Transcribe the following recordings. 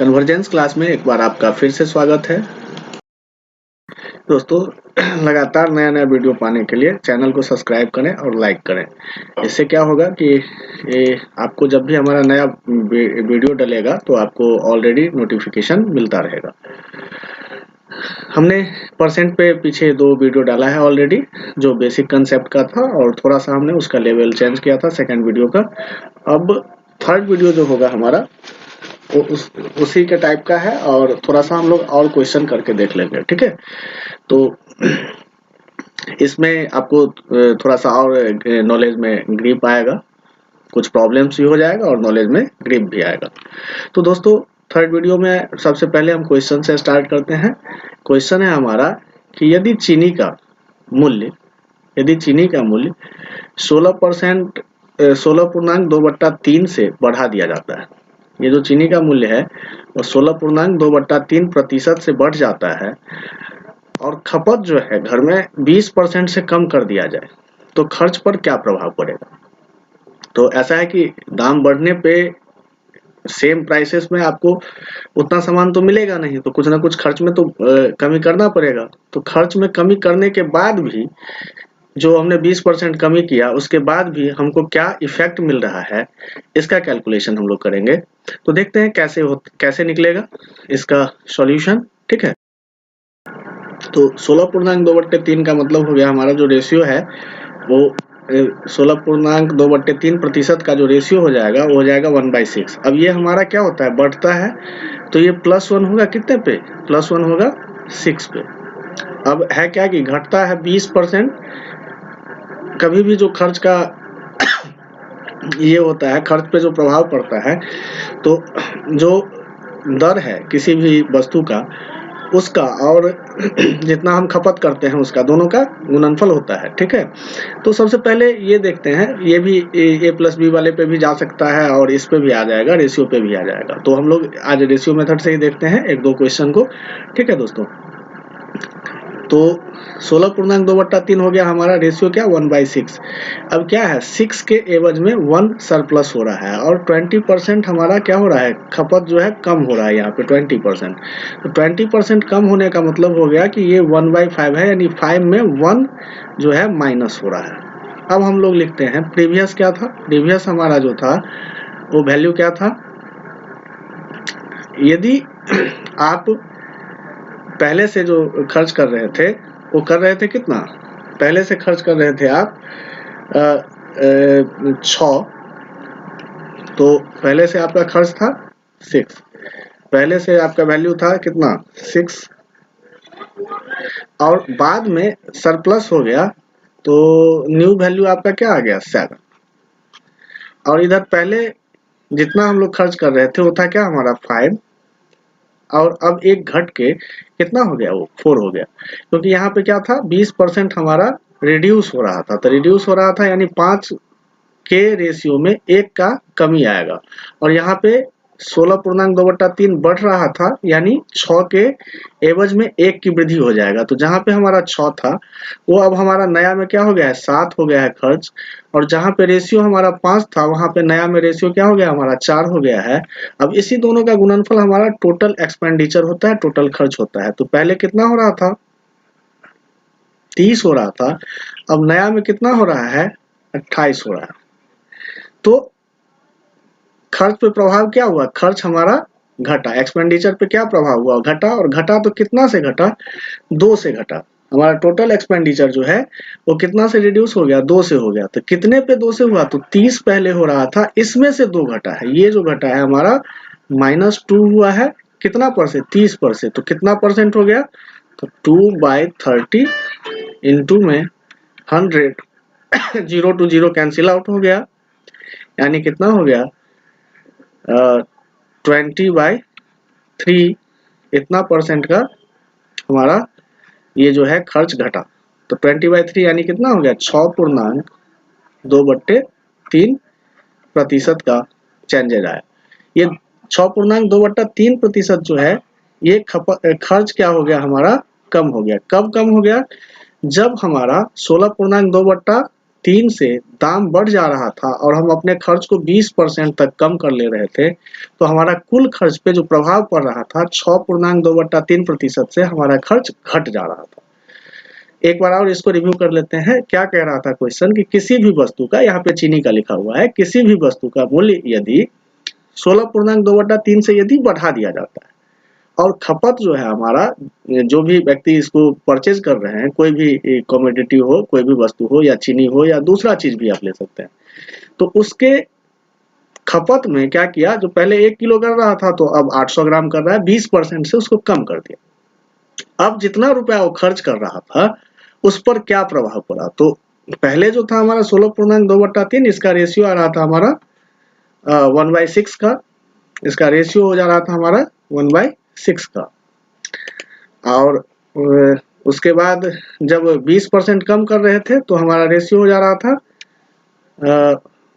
Convergence class में एक बार आपका फिर से स्वागत है। दोस्तों, लगातार नया वीडियो पाने के लिए चैनल को सब्सक्राइब करें और लाइक करें। इससे क्या होगा कि आपको जब भी हमारा नया वीडियो डलेगा तो आपको ऑलरेडी नोटिफिकेशन मिलता रहेगा। हमने परसेंट पे पीछे 2 वीडियो डाला है ऑलरेडी, जो बेसिक कंसेप्ट का था और थोड़ा सा हमने उसका लेवल चेंज किया था सेकंड वीडियो का। अब थर्ड वीडियो जो होगा हमारा वो उसी के टाइप का है और थोड़ा सा हम लोग और क्वेश्चन करके देख लेंगे, ठीक है। तो इसमें आपको थोड़ा सा और नॉलेज में ग्रिप आएगा, कुछ प्रॉब्लम्स भी हो जाएगा और नॉलेज में ग्रिप भी आएगा। तो दोस्तों, थर्ड वीडियो में सबसे पहले हम क्वेश्चन से स्टार्ट करते हैं। क्वेश्चन है हमारा कि यदि चीनी का मूल्य 16% 16.2/3 से बढ़ा दिया जाता है। ये जो चीनी का मूल्य है वो 16.2/3% से बढ़ जाता है और खपत जो है घर में 20% से कम कर दिया जाए तो खर्च पर क्या प्रभाव पड़ेगा। तो ऐसा है कि दाम बढ़ने पे सेम प्राइसेस में आपको उतना सामान तो मिलेगा नहीं, तो कुछ ना कुछ खर्च में तो कमी करना पड़ेगा। तो खर्च में कमी करने के बाद भी जो हमने 20% कमी किया उसके बाद भी हमको क्या इफेक्ट मिल रहा है, इसका कैलकुलेशन हम लोग करेंगे। तो देखते हैं कैसे निकलेगा इसका सॉल्यूशन, ठीक है। तो 16.2/3 का मतलब हो गया हमारा जो रेशियो है वो 16.2/3% का जो रेशियो हो जाएगा वो हो जाएगा 1/6। अब ये हमारा क्या होता है, बढ़ता है, तो ये +1 होगा कितने पे, +1 होगा 6 पे। अब है क्या कि घटता है 20%। कभी भी जो खर्च का ये होता है, खर्च पे जो प्रभाव पड़ता है, तो जो दर है किसी भी वस्तु का उसका और जितना हम खपत करते हैं उसका, दोनों का गुणनफल होता है, ठीक है। तो सबसे पहले ये देखते हैं, ये भी A+B वाले पे भी जा सकता है और इस पे भी आ जाएगा, रेशियो पे भी आ जाएगा। तो हम लोग आज रेशियो मेथड से ही देखते हैं 1-2 क्वेश्चन को, ठीक है दोस्तों। तो 16.2/3 हो गया हमारा, रेशियो क्या 1/6। अब क्या है, 6 के एवज में 1 सरप्लस हो रहा है और 20% हमारा क्या हो रहा है, खपत जो है कम हो रहा है यहाँ पे 20%। तो 20% कम होने का मतलब हो गया कि ये 1/5 है, यानी 5 में 1 जो है माइनस हो रहा है। अब हम लोग लिखते हैं प्रीवियस क्या था, प्रीवियस हमारा जो था वो वैल्यू क्या था। यदि आप पहले से जो खर्च कर रहे थे वो कर रहे थे कितना, पहले से खर्च कर रहे थे आप 6, तो पहले से आपका खर्च था 6, पहले से आपका वैल्यू था कितना 6, और बाद में सरप्लस हो गया तो न्यू वैल्यू आपका क्या आ गया 7। और इधर पहले जितना हम लोग खर्च कर रहे थे वो था क्या हमारा 5, और अब एक घट के कितना हो गया, वो 4 हो गया, क्योंकि यहाँ पे क्या था 20% हमारा रिड्यूस हो रहा था। तो रिड्यूस हो रहा था यानी 5 के रेशियो में 1 का कमी आएगा, और यहाँ पे 16.2/3 बढ़ रहा था यानी 6 के एवज में 1 की वृद्धि हो जाएगा। तो जहाँ पे हमारा 6 था वो अब हमारा नया में क्या हो गया है, 7 हो गया है खर्च, और जहाँ पे रेशियो हमारा 5 था वहाँ पे नया में रेशियो क्या हो गया हमारा 4 हो गया है। अब इसी दोनों का गुणनफल हमारा टोटल एक्सपेंडिचर होता है, टोटल खर्च होता है। तो पहले कितना हो रहा था, 30 हो रहा था, अब नया में कितना हो रहा है, 28 हो रहा है। तो खर्च पे प्रभाव क्या हुआ, खर्च हमारा घटा, एक्सपेंडिचर पे क्या प्रभाव हुआ, घटा, और घटा तो कितना से घटा, 2 से घटा। हमारा टोटल एक्सपेंडिचर जो है वो कितना से रिड्यूस हो गया, 2 से हो गया। तो कितने पे 2 से हुआ, तो 30 पहले हो रहा था, इसमें से 2 घटा है, ये जो घटा है हमारा -2 हुआ है, कितना पर से, 30 पर से। तो कितना परसेंट हो गया, तो 2/30 इंटू में 100, 0 to 0 कैंसिल आउट हो गया, यानी कितना हो गया 20/3, इतना परसेंट का हमारा ये जो है खर्च घटा। तो 20/3 यानी कितना हो गया, 6.2/3% का चेंजेज आया। ये 6.2/3% जो है ये खर्च क्या हो गया हमारा, कम हो गया। कब कम हो गया, जब हमारा 16.2/3 3 से दाम बढ़ जा रहा था और हम अपने खर्च को 20% तक कम कर ले रहे थे, तो हमारा कुल खर्च पे जो प्रभाव पड़ रहा था 6.2/3% से हमारा खर्च घट जा रहा था। एक बार और इसको रिव्यू कर लेते हैं। क्या कह रहा था क्वेश्चन कि किसी भी वस्तु का, यहाँ पे चीनी का लिखा हुआ है, किसी भी वस्तु का मूल्य यदि 16.2/3 से यदि बढ़ा दिया जाता है और खपत जो है हमारा, जो भी व्यक्ति इसको परचेज कर रहे हैं, कोई भी कमोडिटी हो, कोई भी वस्तु हो या चीनी हो या दूसरा चीज भी आप ले सकते हैं, तो उसके खपत में क्या किया, जो पहले 1 किलो कर रहा था तो अब 800 ग्राम कर रहा है, 20% से उसको कम कर दिया। अब जितना रुपया वो खर्च कर रहा था उस पर क्या प्रभाव पड़ा, तो पहले जो था हमारा 16.2/3, इसका रेशियो आ रहा था हमारा 1/6 का, इसका रेशियो हो जा रहा था हमारा 1/6 का। और उसके बाद जब 20% कम कर रहे थे तो हमारा रेशियो हो जा रहा था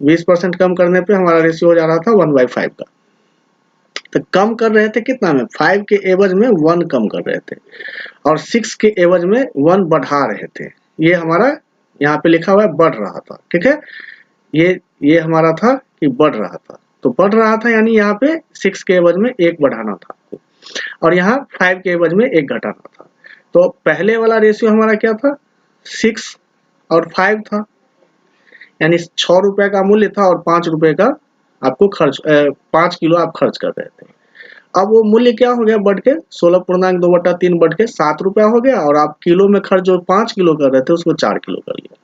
20% कम करने पे हमारा रेशियो हो जा रहा था 1/5 का। तो कम कर रहे थे कितना में, 5 के एवज में 1 कम कर रहे थे और 6 के एवज में 1 बढ़ा रहे थे। ये हमारा यहाँ पे लिखा हुआ है बढ़ रहा था, ठीक है। ये हमारा था कि बढ़ रहा था, तो बढ़ रहा था यानी यहाँ पे 6 के एवज में 1 बढ़ाना था और यहाँ 5 के एवज में 1 घटाना था। तो पहले वाला रेशियो हमारा क्या था, 6 और 5 था, यानी 6 रुपए का मूल्य था और 5 रुपए का आपको खर्च 5 किलो आप खर्च कर रहे थे। अब वो मूल्य क्या हो गया, बढ़ के 16.2/3 बढ़ के 7 रुपया हो गया और आप किलो में खर्च जो 5 किलो कर रहे थे उसको 4 किलो कर लिया।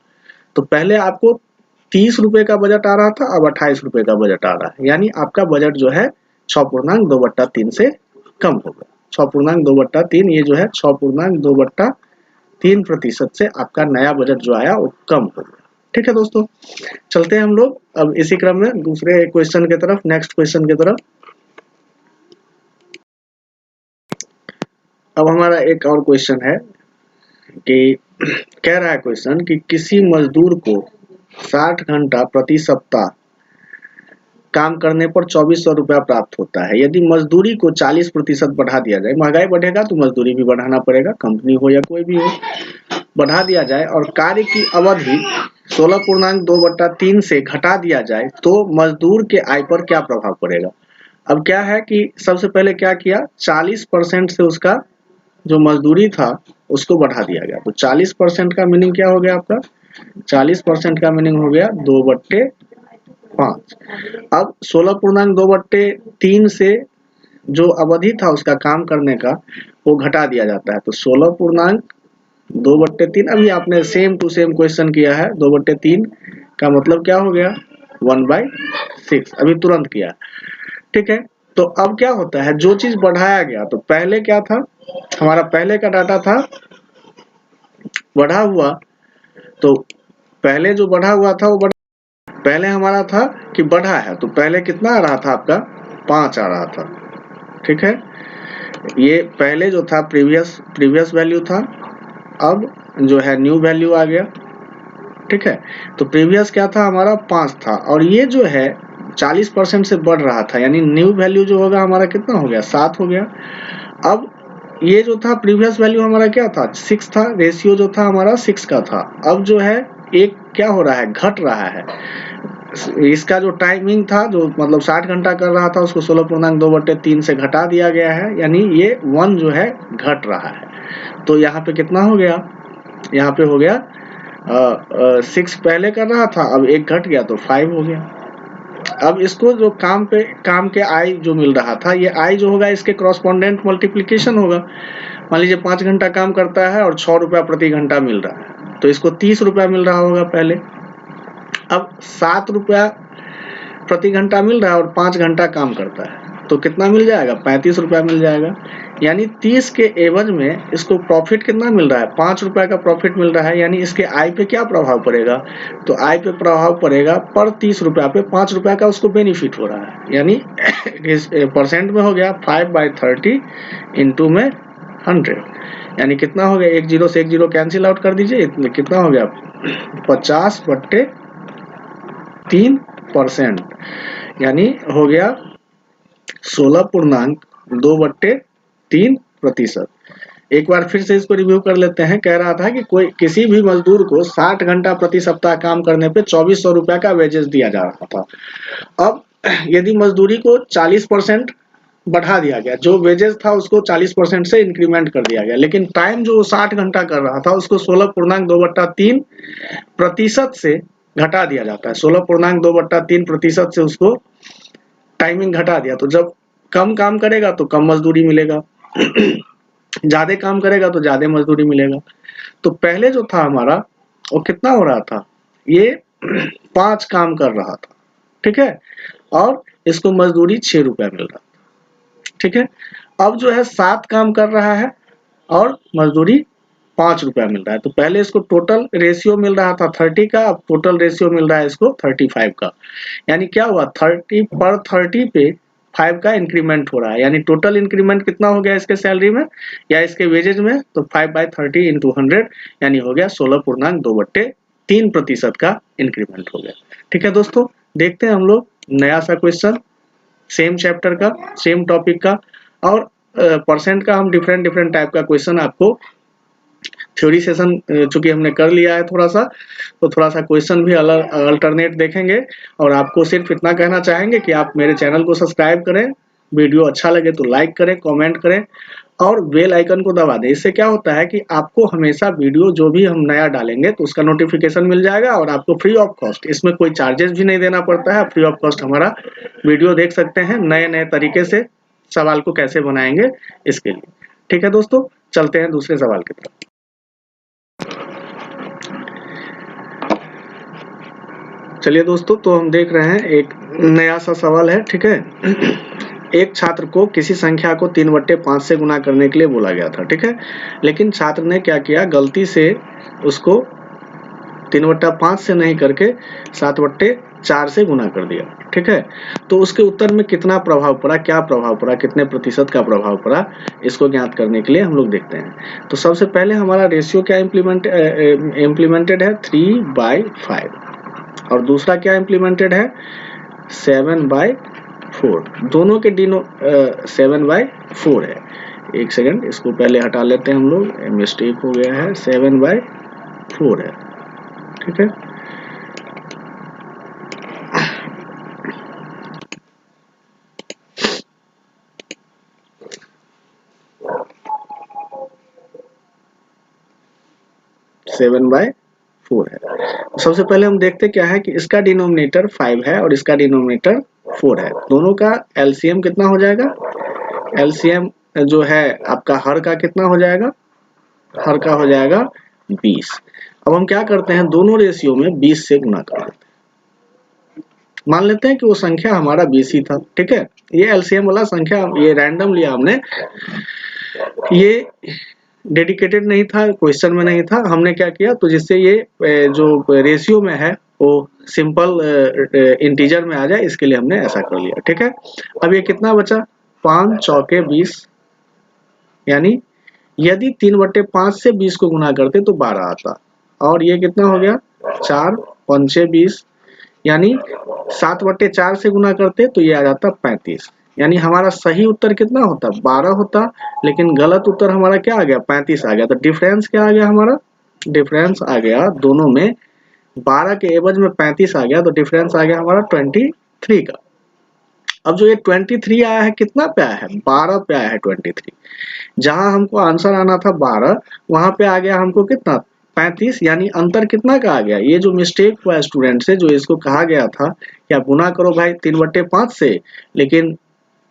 तो पहले आपको 30 रुपए का बजट आ रहा था, अब 28 रुपए का बजट आ रहा है, यानी आपका बजट जो है 6.2/3 से कम हो गया। 6.2/3 ये जो है 6.2/3% से आपका नया बजट जो आया वो कम हो गया। ठीक है दोस्तों, चलते हैं हम लोग अब इसी क्रम में दूसरे क्वेश्चन की तरफ, नेक्स्ट क्वेश्चन की तरफ। अब हमारा एक और क्वेश्चन है कि कह रहा है क्वेश्चन कि किसी मजदूर को 60 घंटा प्रति सप्ताह काम करने पर 2400 रुपया प्राप्त होता है। यदि मजदूरी को 40% बढ़ा दिया जाए, महंगाई बढ़ेगा तो मजदूरी भी बढ़ाना पड़ेगा, कंपनी हो या कोई भी हो, बढ़ा दिया जाए और कार्य की अवधि 16.2/3 से घटा दिया जाए तो मजदूर के आय पर क्या प्रभाव पड़ेगा। अब क्या है कि सबसे पहले क्या किया, 40% से उसका जो मजदूरी था उसको बढ़ा दिया गया। तो 40% का मीनिंग क्या हो गया आपका, 40% का मीनिंग हो गया 2/5। अब 16.2/3 से जो अवधि था उसका काम करने का वो घटा दिया जाता है। तो 16.2/3, अभी आपने सेम टू सेम क्वेश्चन किया है, 2/3 का मतलब क्या हो गया 1/6, अभी तुरंत किया, ठीक है। तो अब क्या होता है, जो चीज बढ़ाया गया, तो पहले क्या था हमारा, पहले का डाटा था बढ़ा हुआ, तो पहले जो बढ़ा हुआ था वो पहले हमारा था कि बढ़ा है, तो पहले कितना आ रहा था आपका 5 आ रहा था, ठीक है। ये पहले जो था प्रीवियस वैल्यू था, अब जो है न्यू वैल्यू आ गया, ठीक है। तो प्रीवियस क्या था हमारा 5 था और ये जो है 40% से बढ़ रहा था, यानी न्यू वैल्यू जो होगा हमारा कितना हो गया 7 हो गया। अब ये जो था प्रीवियस वैल्यू हमारा क्या था 6 था, रेशियो जो था हमारा 6 का था, अब जो है एक क्या हो रहा है घट रहा है। इसका जो टाइमिंग था, जो मतलब 60 घंटा कर रहा था उसको 16.2/3 से घटा दिया गया है, यानी ये 1 जो है घट रहा है। तो यहाँ पे कितना हो गया, यहाँ पे हो गया 6 पहले कर रहा था, अब 1 घट गया तो 5 हो गया। अब इसको जो काम के आय जो मिल रहा था, ये आय जो होगा इसके क्रॉसपोंडेंट मल्टीप्लिकेशन होगा। मान लीजिए 5 घंटा काम करता है और 6 रुपया प्रति घंटा मिल रहा है, तो इसको 30 रुपया मिल रहा होगा पहले। अब 7 रुपया प्रति घंटा मिल रहा है और 5 घंटा काम करता है, तो कितना मिल जाएगा 35 रुपया मिल जाएगा, यानी 30 के एवज में इसको प्रॉफिट कितना मिल रहा है 5 रुपया का प्रॉफिट मिल रहा है, यानी इसके आय पे क्या प्रभाव पड़ेगा, तो आय पे प्रभाव पड़ेगा पर 30 रुपया पे 5 रुपया का उसको बेनिफिट हो रहा है, यानी परसेंट में हो गया 5/30 इंटू में 100, यानी कितना हो गया, 1 0 से 1 0 कैंसिल आउट कर दीजिए, कितना हो गया 50/3%, यानी हो गया 16.2/3%। एक बार फिर से इसको रिव्यू कर लेते हैं। कह रहा था कि कोई किसी भी मजदूर को 60 घंटा प्रति सप्ताह काम करने पे 2400 रुपया का वेजेस दिया जा रहा था। अब यदि मजदूरी को 40% बढ़ा दिया गया, जो वेजेस था उसको 40% से इंक्रीमेंट कर दिया गया, लेकिन टाइम जो 60 घंटा कर रहा था उसको 16.2/3 प्रतिशत से घटा दिया जाता है। 16.2/3% से उसको टाइमिंग घटा दिया। तो जब कम काम करेगा तो कम मजदूरी मिलेगा, ज्यादा काम करेगा तो ज्यादा मजदूरी मिलेगा। तो पहले जो था हमारा वो कितना हो रहा था, ये 5 काम कर रहा था, ठीक है, और इसको मजदूरी 6 रुपया मिल रहा था, ठीक है। अब जो है 7 काम कर रहा है और मजदूरी 5 रुपया मिल रहा है। तो पहले इसको टोटल रेशियो मिल रहा था 30 का, अब टोटल रेशियो मिल रहा है इसको 35 का। यानी क्या हुआ, 30 पर 30 पे 5 का इंक्रीमेंट हो रहा है। यानी टोटल इंक्रीमेंट कितना हो गया इसके सैलरी में या इसके वेजेज में, तो 5/30 इंटू 100 यानी हो गया 16.2/3% का इंक्रीमेंट हो गया। ठीक है दोस्तों, देखते हैं हम लोग नया सा क्वेश्चन, सेम चैप्टर का, सेम टॉपिक का, और परसेंट का हम डिफरेंट डिफरेंट टाइप का क्वेश्चन आपको थ्योरी सेशन चूंकि हमने कर लिया है थोड़ा सा, तो थोड़ा सा क्वेश्चन भी अलग अल्टरनेट देखेंगे। और आपको सिर्फ इतना कहना चाहेंगे कि आप मेरे चैनल को सब्सक्राइब करें, वीडियो अच्छा लगे तो लाइक करें, कमेंट करें और बेल आइकन को दबा दें। इससे क्या होता है कि आपको हमेशा वीडियो जो भी हम नया डालेंगे तो उसका नोटिफिकेशन मिल जाएगा और आपको फ्री ऑफ कॉस्ट, इसमें कोई चार्जेस भी नहीं देना पड़ता है। फ्री ऑफ कॉस्ट हमारा वीडियो देख सकते हैं नए नए तरीके से सवाल को कैसे बनाएंगे इसके लिए। ठीक है दोस्तों, चलते हैं दूसरे सवाल की तरफ। चलिए दोस्तों, तो हम देख रहे हैं एक नया सा सवाल है, ठीक है। एक छात्र को किसी संख्या को 3/5 से गुना करने के लिए बोला गया था, ठीक है, लेकिन छात्र ने क्या किया, गलती से उसको 3/5 से नहीं करके 7/4 से गुना कर दिया, ठीक है। तो उसके उत्तर में कितना प्रभाव पड़ा, क्या प्रभाव पड़ा, कितने प्रतिशत का प्रभाव पड़ा, इसको ज्ञात करने के लिए हम लोग देखते हैं। तो सबसे पहले हमारा रेशियो क्या इम्प्लीमेंटेड है, 3/5, और दूसरा क्या इम्प्लीमेंटेड है, 7/4। दोनों के 7/4 है। एक सेकंड, इसको पहले हटा लेते हैं हम लोग, मिस्टेक हो गया है, 7/4 है, ठीक है। सेवन बाय 4 है। सबसे पहले हम देखते क्या है कि इसका डिनोमिनेटर 5 है और इसका डिनोमिनेटर 4 है। दोनों का एलसीएम कितना हो जाएगा, एलसीएम जो है आपका हर का कितना हो जाएगा, हर का हो जाएगा 20। अब हम क्या करते हैं, दोनों रेशियो में 20 से गुना कर देते हैं। मान लेते हैं कि वो संख्या हमारा 20 ही था, ठीक है। ये एलसीएम वाला संख्या ये रैंडम लिया हमने, ये डेडिकेटेड नहीं था, क्वेश्चन में नहीं था। हमने क्या किया, तो जिससे ये जो रेशियो में है वो सिंपल इंटीजर में आ जाए, इसके लिए हमने ऐसा कर लिया, ठीक है। अब ये कितना बचा, 5 चौके 20, यानी यदि 3/5 से 20 को गुना करते तो 12 आता, और ये कितना हो गया, 4 पंचे 20, यानी 7/4 से गुना करते तो ये आ जाता 35। यानी हमारा सही उत्तर कितना होता, 12 होता, लेकिन गलत उत्तर हमारा क्या आ गया, 35 आ गया। तो डिफरेंस क्या आ गया हमारा, डिफरेंस आ गया दोनों में, 12 के एवज में 35 आ गया, तो डिफरेंस आ गया हमारा 23 का। अब जो ये 23 आया है, कितना पे आया है, 12 पे आया है 23। जहां हमको आंसर आना था 12, वहां पे आ गया हमको कितना, 35। यानी अंतर कितना का आ गया, ये जो मिस्टेक हुआ स्टूडेंट से, जो इसको कहा गया था कि आप गुना करो भाई 3/5 से, लेकिन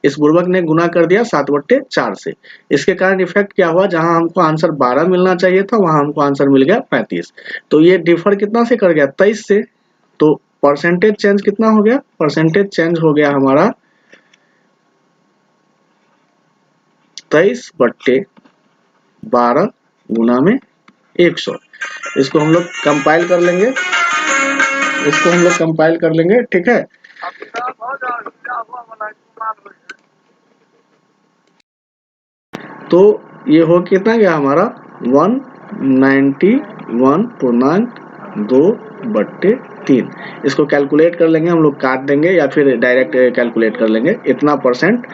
इस बुर्बक ने गुना कर दिया 7/4 से। इसके कारण इफेक्ट क्या हुआ, जहां हमको आंसर 12 मिलना चाहिए था वहां हमको आंसर मिल गया 35। तो ये डिफर कितना से कर गया, 23 से। तो परसेंटेज चेंज कितना हो गया, परसेंटेज चेंज हो गया हमारा 23/12 गुना में 100। इसको हम लोग कंपाइल कर लेंगे, इसको हम लोग कंपाइल कर लेंगे, ठीक है। तो ये हो कितना गया हमारा 191.2/3। 3। इसको कैलकुलेट कर लेंगे हम लोग, काट देंगे या फिर डायरेक्ट कैलकुलेट कर लेंगे। इतना परसेंट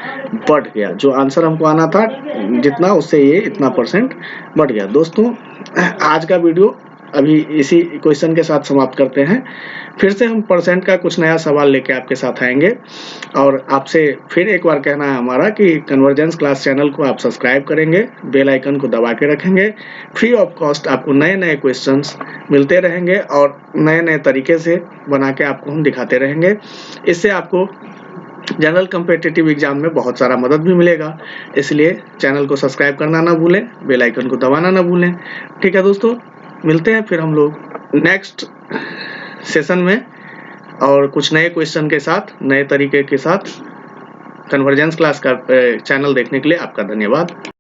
बढ़ गया, जो आंसर हमको आना था जितना, उससे ये इतना परसेंट बढ़ गया। दोस्तों आज का वीडियो अभी इसी क्वेश्चन के साथ समाप्त करते हैं। फिर से हम परसेंट का कुछ नया सवाल लेके आपके साथ आएंगे। और आपसे फिर एक बार कहना है हमारा कि कन्वर्जेंस क्लास चैनल को आप सब्सक्राइब करेंगे, बेल आइकन को दबा के रखेंगे। फ्री ऑफ कॉस्ट आपको नए नए क्वेश्चंस मिलते रहेंगे और नए नए तरीके से बना के आपको हम दिखाते रहेंगे। इससे आपको जनरल कम्पिटिटिव एग्जाम में बहुत सारा मदद भी मिलेगा। इसलिए चैनल को सब्सक्राइब करना ना भूलें, बेल आइकन को दबाना ना भूलें। ठीक है दोस्तों, मिलते हैं फिर हम लोग नेक्स्ट सेशन में और कुछ नए क्वेश्चन के साथ, नए तरीके के साथ। कन्वर्जेंस क्लास का चैनल देखने के लिए आपका धन्यवाद।